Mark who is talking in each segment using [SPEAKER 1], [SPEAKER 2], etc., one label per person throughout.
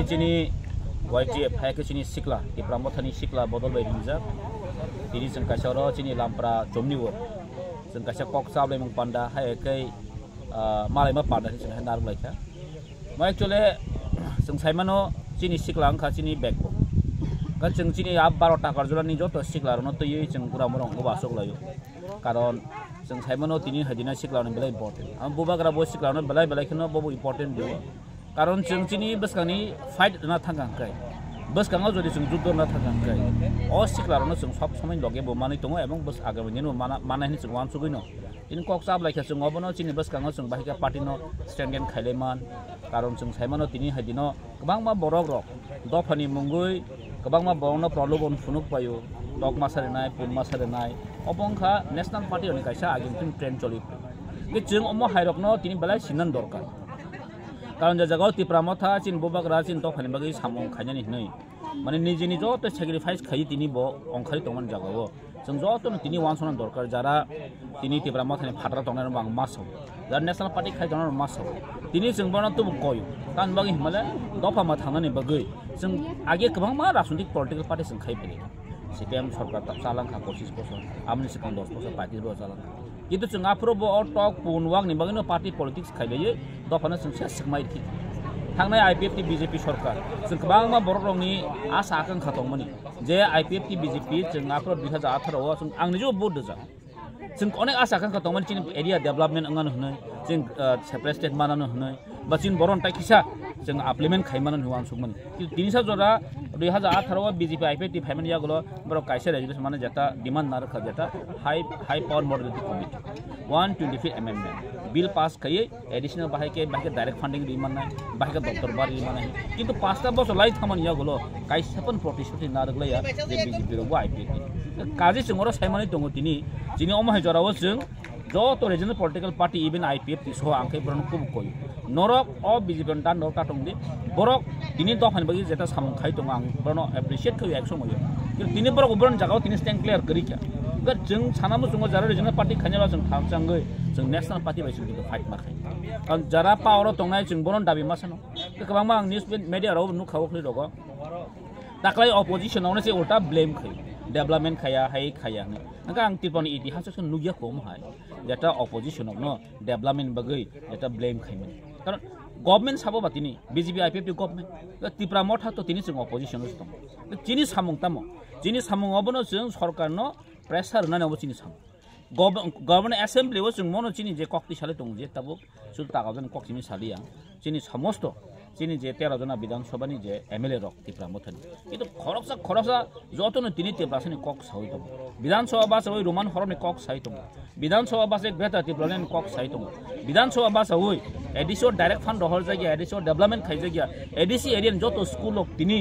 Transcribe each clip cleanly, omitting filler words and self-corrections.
[SPEAKER 1] chini YGF hai ke chini sikla ti pramothani sikla bodol bai rinjak tini jeng kaisa ro chini lampra jomni wo jeng kaisa kok sablai mung panda hai ke malai ma panda jeng hai narum laika ma actually jeng saimano chini sikla angkha chini bag kan jeng chini ab 12 takar jolani joto sikla ro no tei jeng pura morong go basok layo karon jeng saimano tini hadina sikla no belai important am bubagra bo sikla no belai khino bo important dio karon jeng chini baskani fight na thangang kai baskangau jodi jeng juddo na thangang kai o sikla ro no jeng sob samai loge bo mani tongo ebong bas agamani no mana ni jeng wan suguino in kok sab laika jeng obono chini baskangau jeng bahika party no stand khaileman karon jeng saimano tini hadino kobangma borok rok dofani mungui kobangma borokno prolobon funuk payo dok masarenai pun masarenai obongkha national party oni kaisa aging tin trend choli ge jeng omo hairokno tini belai sinan dorkar karon jagao ti pramotha chin bobak rajin dofani bagi samong khainani nei mane nijini joto sacrifice khai tini bo ongkhari tongman jagao jeng joto tini wansonan dorkar jara tini ti pramothani phatra tongnar bang maso jar national party khai tongnar maso tini jeng bono tu koyo tan bagi himala dofa ma thangnani bagi jeng age kobangma rajnitik political party jeng khai pele CPM सरकार तब साlang खा 25% amni sekang 10% party bo salang itu jeng apro bo tok punwang ni bagino party politics khaileye dofana jeng sekmai thi thangnai IPFT BJP सरकार jeng kobangma borokni asa kang khatongmani je IPFT BJP jeng apro 2018 o jeng angni jo bod ja jeng onek asa kang khatongmani chin area development angan hnai jeng separate state manano hnai bachin boron tai kisa jeng implement khaimanan huan sugman tinisa jora 2018 BJP IPFT payment ya golo bro kaisa resolution mane jata demand nar kha jata high power modality committee 125 amendment bill pass khaye additional bahai ke direct funding demand nai bahai ka doctor bar demand nai kintu pasta boso lai thaman ya golo kaisa pon protest nar gla ya je BJP ro IPFT kaji singoro saimani tongo tini jini omo hai jora wo jeng joto regional political party even IPFT so angke bron ku koy norok o BJP dan norta tongdi borok tini dofan bagi jeta samung khai tong ang brono appreciate khoy action moyo tini borok bron jagao tini stand clear kari kya ga jeng sanamu sungo jara regional party khanyala jeng thamsangai jeng national party bai sing fight ma khai kan jara power tongnai jeng boron dabi masano kabangma ang news media ro nu khaw khli rogo taklai opposition owna se ulta blame khai development khaya hai khaya ne angka ang tiponi itihas sun nugia kom hai jeta opposition no development bagai jeta blame khaimen karon government sabo batini BJP IPFT government tipra motha to tini sing opposition ustom chini samung tamo chini samung obono jeng sarkar no pressure na obo chini sam government assembly was mono chini je kokti sale tong je tabo sul tagajon kokchimi salia chini samosto chini je 13 jona বিধান সভা ni je MLA rok tipra mothani itu khoroksa jotono tini tipra sani kok saito বিধান সভা bas oi roman horone kok saito বিধান সভা bas ek beta tipra len kok saito বিধান সভা bas oi additional direct fund hol jagi additional development khai jagi ADC area joto school ok tini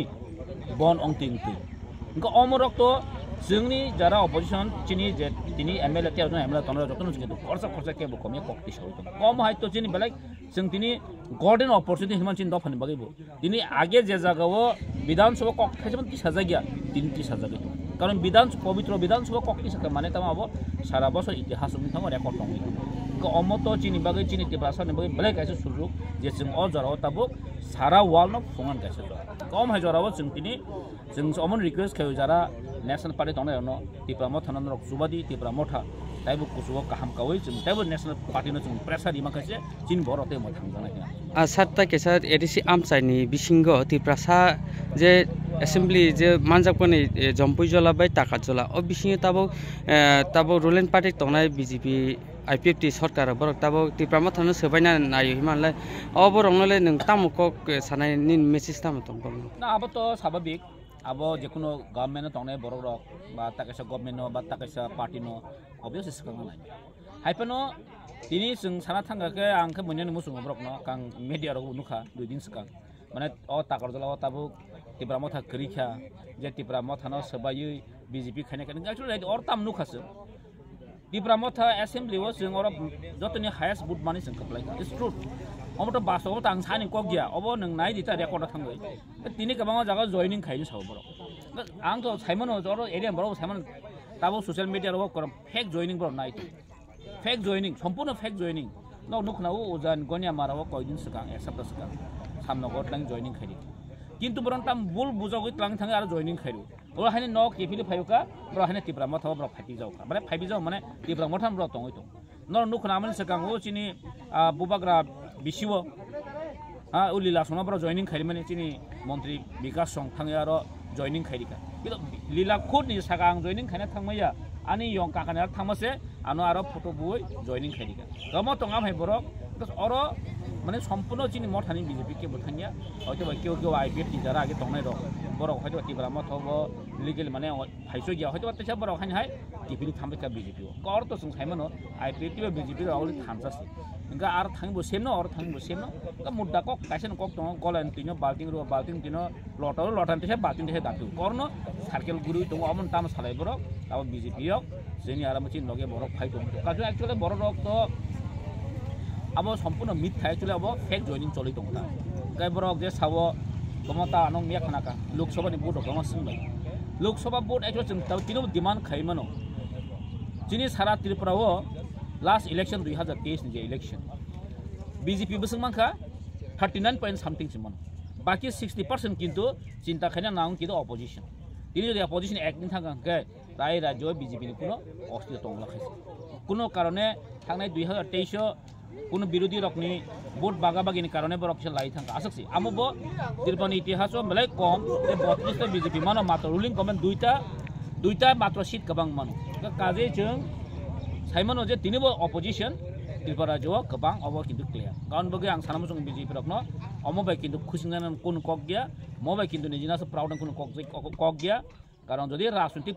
[SPEAKER 1] bon ong ting ti inka omorok to jengni jara opposition chini je tini MLA 13 jona MLA tonro jotono jingi khorsa ke bo komi kokti saito kom hai to chini belai jeng tini golden opportunity himan chin dofani bagibo tini age je jagao বিধান সভা kok khajeban ti sajagya tinti sajagi karon পবিত্র বিধান সভা kok ti saka mane tama abo sara bosor itihas umi thamo record tong ko omoto chini bagai chini ti brasa ne bagai belai kaisa suruk je jeng o jara tabuk sara wal no phongan kaisa kom hai jara bo jeng tini jeng omon request khayo jara national party tong no ti pramothana rok subadi ti pramotha taibu kusuo kaham kawai jeng taibu national party no jeng pressure di makase chin borote mo thangjana ya
[SPEAKER 2] asarta kesa ADC amsaini bisingo ti prasa je assembly je manjakpani jompui jola bai taka jola o bisingo tabo ruling party tongnai BJP IPFT सरकार borok tabo ti pramothana sebaina nayo himanlai o borongle nung tamukok sanai nin message tam tong
[SPEAKER 1] na abo to sababik abo jekono government tongnai borok rok ba takasa government no ba takasa party no obviously sekang nai haipano tini jeng sana thanga ke angke monyan musung borok no kang media ro nukha 2 din sekang mane o takar jola o tabu ti pramotha krikha je ti pramothana sebai BJP khane kan actually or tam nukhase ti pramotha assembly was jeng ora jotoni highest vote mani jeng kaplai is true omoto baso tang sani kokgia obo nang nai dita record thangai tini kabang jaga joining khaini sabo borok ang to saimon joro area borok saimon tabo social media ro koram fake joining borok nai fake joining সম্পূর্ণ fake joining no nukna o ojan gonya marawo koidin sekang ek sapta sekang samno gotlang joining khairi কিন্তু বরং তাম বুল বুজাগৈ তলাং Than আর joining খাইরু ওরা হানি নক কেফিলি ফাইউকা বড় হানি টিপ্রা মথাও বড় ফাইপি যাওকা মানে ফাইপি যাও মানে টিপ্রা মথাম বড় তংই তো নর নুখনা আমন সেকাং ও চিনি বুবাগ্রা বিশিও লীলা সঙ্গ বড় জয়নিং খাইরি মানে চিনি মন্ত্রী বিকাশ সং থাঙে আর জয়নিং খাইরিকা কিন্তু লীলা খুদ নি সাগাং জয়নিং খাইনা থাংমাইয়া আনি ইয়ং কাকানে আর থাংমাসে আনো আর ফটো বই জয়নিং খাইরিকা গমো তঙা ভাই বড় অর মানে সম্পূর্ণ চিনি মথানি বিজেপি কে বথানিয়া হয়তো কেউ কেউ আইপিএফ টিচারা আগে তংনাই রক বড় হয়তো টিপ্রা মথাব লিগেল মানে ফাইসো গিয়া হয়তো তেসা বড় খানি হাই টিপিনি থামবেকা বিজেপি কর তো সং খাইমানো আইপিএফ টিবা বিজেপি রাউলি থামসাসে ইনকা আর থাংবো সেমনো আর থাংবো সেমনো কা মুদ্দা কক কাইছেন কক দङ গলান তিনো বাল্টিং তিনো লটাও লটান তেসা বাল্টিং তেসা দাতু করনো সার্কেল গুরু দङ আমন তাম সালাই বড় তাও বিজেপি ওক जोंनि आरो मोनसे लगे बर' फाइट दं काजु एक्चुअली बर' रक तो अब सम्पूर्ण मिथ्या एक्चुअली अब फेक जॉइनिंग चलि दं दा गाय बर' जे सावो गमता आनं मिया खानाका लोकसभानि भोट दङ सिंबाय लोकसभा भोट एक्चुअली जों ताव तिनो डिमान्ड खाइमानो जिनि सारा त्रिपुराव लास्ट इलेक्शन 2023 नि जे इलेक्शन बीजेपी बसं मानखा 39 पॉइंट समथिंग सिमन बाकी 60% किन्तु चिंता खाइना नां किन्तु अपोजिशन তিনি যদি অপোজিশন একদিন থাকাকে তাই রাজ্য বিজেপির কোনো অস্তিত্ব তংলা খাইছে কোনো কারণে থাকনায় 2023 কোনো বিরোধী রকমনি ভোট বাগাবাগিনি কারণে বড় অফিসে লাই থাকা আসছে আমবো ত্রিপুরার ইতিহাস মেলাই কম 32টা বিজেপি মানো মাত্র রুলিং গভর্নমেন্ট দুইটা মাত্র সিট গোबां मानो কাজে जों साइमनो जे तिनिबो अपोजिशन त्रिपुरा राज्योआव गोबां अब किन्तु क्लियार कारण बगे आं सानामो जों बिजेपि रकनो अमबाय किन्तु खुसिंगान कोन कक गया मबाय किन्तु निजिनासो प्राउड कोन कक गया कारण जदि राजनीतिक